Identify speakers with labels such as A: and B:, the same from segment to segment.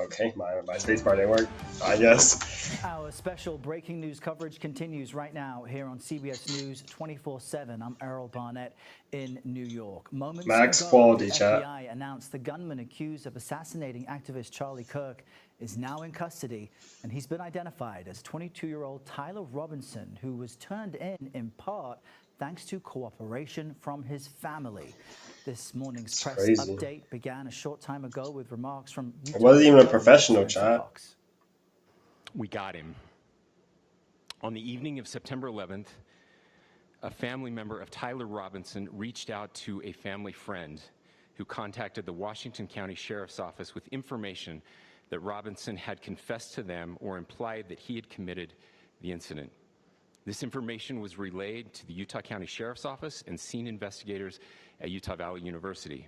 A: Okay, my spacebar didn't work, I guess.
B: Our special breaking news coverage continues right now here on CBS News 24/7. I'm Errol Barnett in New York. Moments
A: Max
B: ago, the
A: quality, chat.
B: FBI announced the gunman accused of assassinating activist Charlie Kirk is now in custody, and he's been identified as 22-year-old Tyler Robinson, who was turned in part thanks to cooperation from his family. This morning's
A: It's
B: press
A: crazy.
B: update began a short time ago with remarks from
A: It wasn't even a
B: Governor
A: professional,
B: Spencer
A: chat.
B: Cox.
C: We got him. On the evening of September 11th, a family member of Tyler Robinson reached out to a family friend who contacted the Washington County Sheriff's Office with information that Robinson had confessed to them or implied that he had committed the incident. This information was relayed to the Utah County Sheriff's Office and scene investigators at Utah Valley University.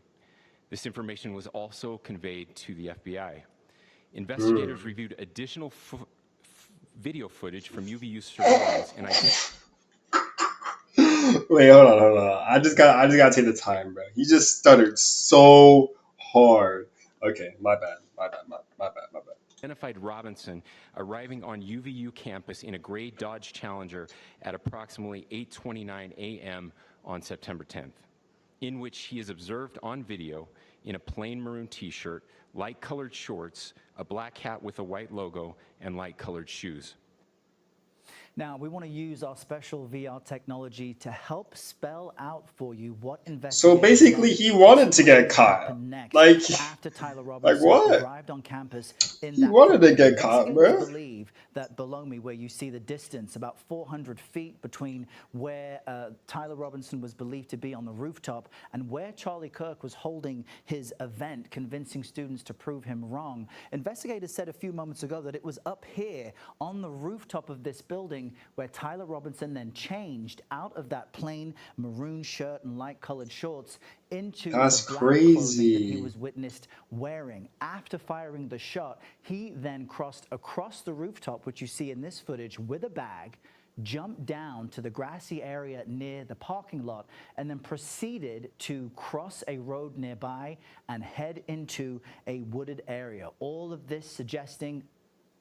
C: This information was also conveyed to the FBI. Investigators reviewed additional video footage from UVU surveillance and
A: Wait, hold on. I just gotta take the time, bro. He just stuttered so hard. Okay, my bad.
C: identified Robinson arriving on UVU campus in a gray Dodge Challenger at approximately 8:29 a.m. on September 10th, in which he is observed on video in a plain maroon t-shirt, light-colored shorts, a black hat with a white logo, and light-colored shoes.
B: Now, we want to use our special VR technology to help spell out for you what investigators.
A: So basically, he wanted to get caught. Like,
B: after Tyler Robinson
A: what?
B: arrived on campus in
A: He wanted to get caught, bro.
B: Believe that below me, where you see the distance, about 400 feet between where Tyler Robinson was believed to be on the rooftop and where Charlie Kirk was holding his event, convincing students to prove him wrong. Investigators said a few moments ago that it was up here on the rooftop of this building where Tyler Robinson then changed out of that plain maroon shirt and light-colored shorts into the black clothing that he was witnessed wearing. After firing the shot, he then crossed across the rooftop, which you see in this footage, with a bag, jumped down to the grassy area near the parking lot, and then proceeded to cross a road nearby and head into a wooded area. All of this suggesting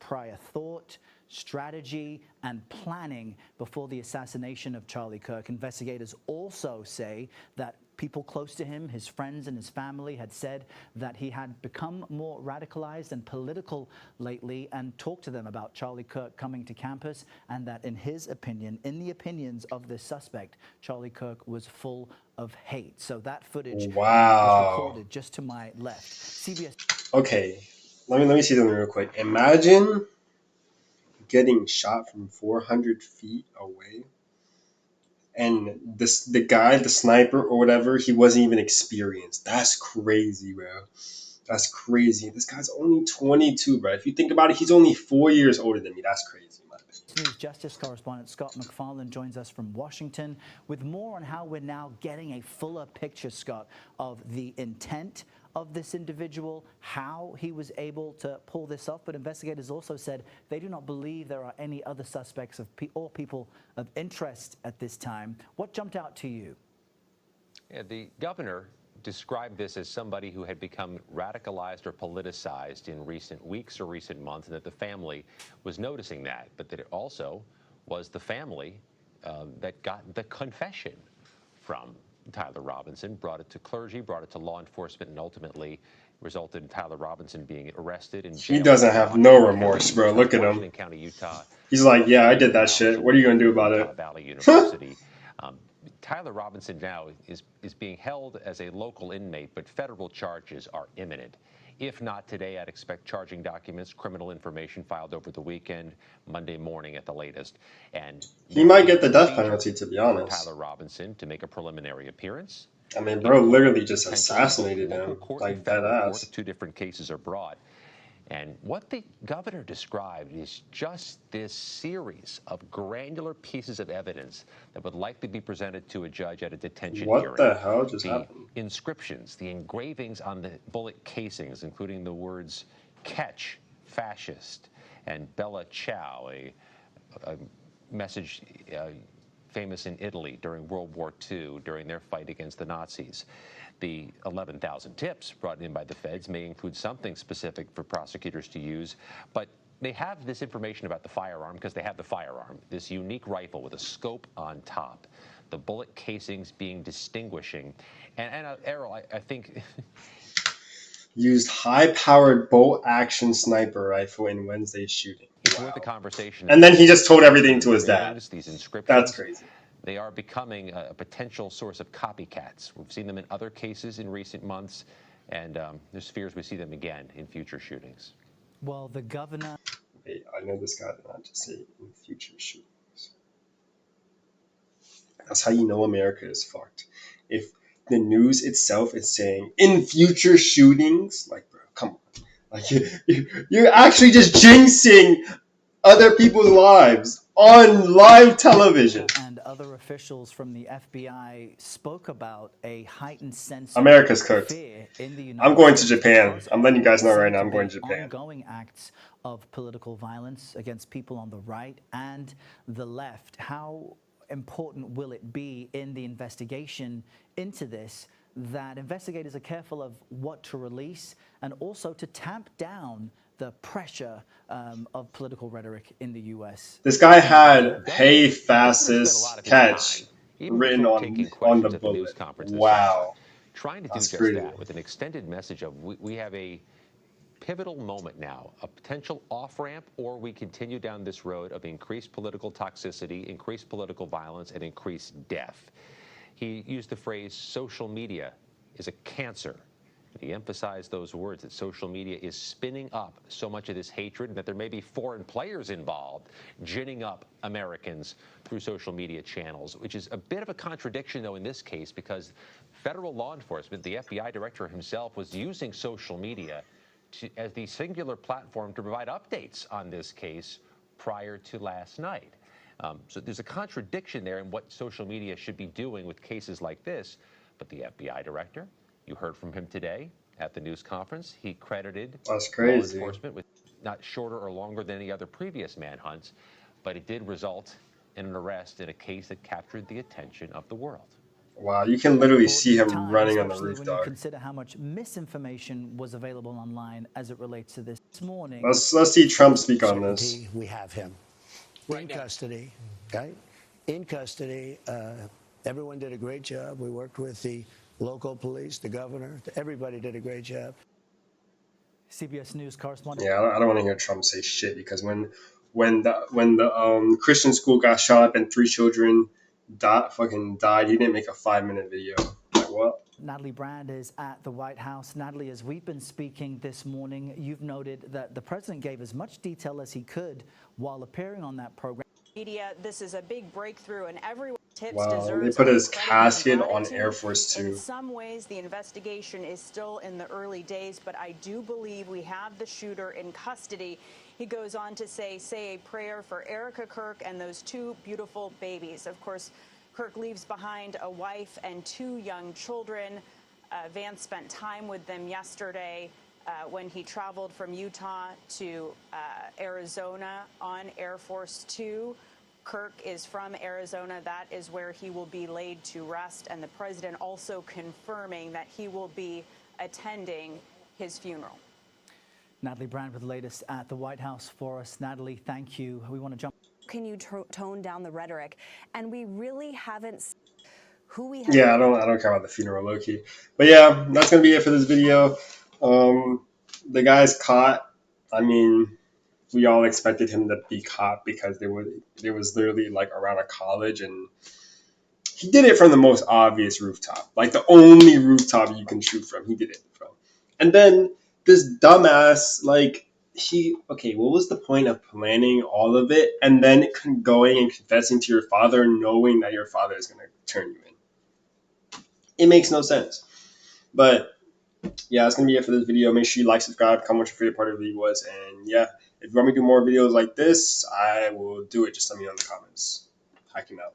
B: prior thought, strategy, and planning before the assassination of Charlie Kirk. Investigators also say that people close to him, his friends and his family, had said that he had become more radicalized and political lately, and talked to them about Charlie Kirk coming to campus, and that in his opinion, in the opinions of this suspect, Charlie Kirk was full of hate. So that footage is recorded just to my left. CBS.
A: Okay, let me see something real quick. Imagine getting shot from 400 feet away, and the sniper or whatever, he wasn't even experienced. That's crazy, bro. That's crazy. This guy's only 22, bro. If you think about it, he's only 4 years older than me. That's crazy.
B: News Justice correspondent Scott McFarland joins us from Washington with more on how we're now getting a fuller picture, Scott, of the intent of this individual, how he was able to pull this off. But investigators also said they do not believe there are any other suspects or people of interest at this time. What jumped out to you?
D: Yeah, the governor described this as somebody who had become radicalized or politicized in recent weeks or recent months, and that the family was noticing that, but that it also was the family that got the confession from Tyler Robinson, brought it to clergy, brought it to law enforcement, and ultimately resulted in Tyler Robinson being arrested and jailed.
A: He doesn't have no remorse, bro. Look at him.
D: County, Utah.
A: He's like, yeah, I did that shit. What are you gonna do about
D: Utah
A: it?
D: Valley University. Tyler Robinson now is being held as a local inmate, but federal charges are imminent. If not today, I'd expect charging documents, criminal information filed over the weekend, Monday morning at the latest. And
A: he might get the death penalty, to be honest.
D: Tyler Robinson to make a preliminary appearance.
A: I mean, bro literally just assassinated him, like dead ass.
D: Two different cases are brought. And what the governor described is just this series of granular pieces of evidence that would likely be presented to a judge at a detention hearing.
A: What the hell just happened?
D: The inscriptions, the engravings on the bullet casings, including the words "catch," "fascist," and "Bella Ciao," a message famous in Italy during World War II, during their fight against the Nazis. The 11,000 tips brought in by the feds may include something specific for prosecutors to use, but they have this information about the firearm because they have the firearm, this unique rifle with a scope on top, the bullet casings being distinguishing. And Errol, I think
A: Used high-powered bolt-action sniper rifle in Wednesday's shooting.
D: it's
A: Wow.
D: worth a conversation.
A: And then he just told everything to his dad.
D: These inscriptions.
A: That's crazy.
D: They are becoming a potential source of copycats. We've seen them in other cases in recent months, and there's fears we see them again in future shootings.
B: Well, the governor.
A: Wait, I know this guy did not just say in future shootings. That's how you know America is fucked. If the news itself is saying in future shootings, like, bro, come on. Like, you're actually just jinxing other people's lives on live television.
B: And other officials from the FBI spoke about a heightened sense
A: America's
B: of
A: cooked.
B: fear in the United
A: I'm going to
B: States
A: Japan.
B: because
A: I'm letting you guys know right now.
B: seem
A: I'm going
B: be
A: to Japan.
B: Ongoing acts of political violence against people on the right and the left. How important will it be in the investigation into this that investigators are careful of what to release and also to tamp down the pressure of political rhetoric in the U.S.?
A: This guy had "Hey fastest catch" written on the bullet. Wow,
D: trying to do
A: that's
D: just
A: crazy.
D: that with an extended message of we have a pivotal moment now, a potential off-ramp, or we continue down this road of increased political toxicity, increased political violence, and increased death. He used the phrase social media is a cancer. He emphasized those words, that social media is spinning up so much of this hatred and that there may be foreign players involved ginning up Americans through social media channels, which is a bit of a contradiction, though, in this case, because federal law enforcement, the FBI director himself, was using social media as the singular platform to provide updates on this case prior to last night. So there's a contradiction there in what social media should be doing with cases like this. But the FBI director, you heard from him today at the news conference. He credited law enforcement with not shorter or longer than any other previous manhunts, but it did result in an arrest in a case that captured the attention of the world.
A: Wow, you can literally see him
B: Time,
A: running on the
B: especially
A: roof,
B: when you
A: dog.
B: consider how much misinformation was available online as it relates to this morning.
A: Let's see Trump speak on this.
E: We have him in custody, right? In custody. Everyone did a great job. We worked with the local police, the governor. Everybody did a great job.
B: CBS News correspondent.
A: Yeah, I don't want to hear Trump say shit because when the Christian school got shot up and 3 children fucking died, he didn't make a 5-minute video. Like, what?
B: Natalie Brand is at the White House. Natalie, as we've been speaking this morning, you've noted that the president gave as much detail as he could while appearing on that program.
F: Media, this is a big breakthrough, and everyone tips
A: Wow,
F: deserves
A: they put his
F: credit
A: casket
F: and
A: on
F: gratitude.
A: Air Force
F: In
A: 2.
F: some ways, the investigation is still in the early days, but I do believe we have the shooter in custody. He goes on to say a prayer for Erica Kirk and those 2 beautiful babies. Of course, Kirk leaves behind a wife and 2 young children. Vance spent time with them yesterday when he traveled from Utah to Arizona on Air Force 2. Kirk is from Arizona. That is where he will be laid to rest. And the president also confirming that he will be attending his funeral.
B: Natalie Brand with the latest at the White House for us. Natalie, thank you. We want to jump.
G: Can you tone down the rhetoric? And we really haven't who we have.
A: Yeah, I don't care about the funeral, low key. But yeah, that's gonna be it for this video. The guy's caught. I mean, we all expected him to be caught because there was literally like around a college, and he did it from the most obvious rooftop, like the only rooftop you can shoot from. He did it from, and then this dumbass what was the point of planning all of it and then going and confessing to your father, knowing that your father is gonna turn you in? It makes no sense. But yeah, that's gonna be it for this video. Make sure you like, subscribe, comment what your favorite part of the video was, and yeah, if you want me to do more videos like this, I will do it. Just let me know in the comments. Hacking out.